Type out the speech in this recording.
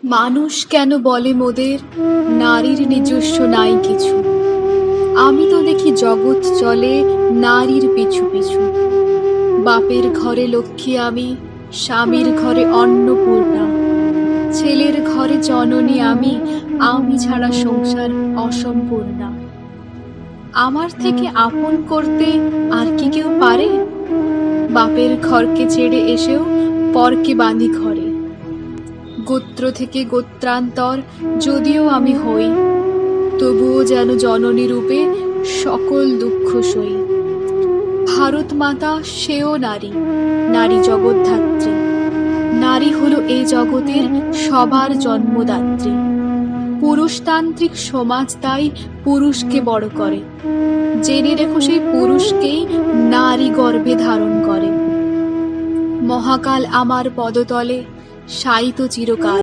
মানুষ কেন বলে মোদের নারীর নিজস্ব নাই কিছু। আমি তো দেখি জগৎ চলে নারীর পিছু পিছু। বাপের ঘরে লক্ষ্মী আমি, স্বামীর ঘরে অন্নপূর্ণা, ছেলের ঘরে জননী আমি, আমি ছাড়া সংসার অসম্পূর্ণা। আমার থেকে আপন করতে আর কি কেউ পারে? বাপের ঘরকে ছেড়ে এসেও পরকে বাঁধি ঘরে। গোত্র থেকে গোত্রান্তর যদিও আমি হই, তবুও যেন জননী রূপে সকল দুঃখ সই। ভারত মাতা সেও নারী, নারী জগদ্ধাত্রী। নারী হলো এ জগতের সবার জন্মদাত্রী। পুরুষতান্ত্রিক সমাজ তাই পুরুষকে বড় করে। জেনে রেখো সেই পুরুষকেই নারী গর্ভে ধারণ করে। মহাকাল আমার পদতলে শায়িত চিরকাল।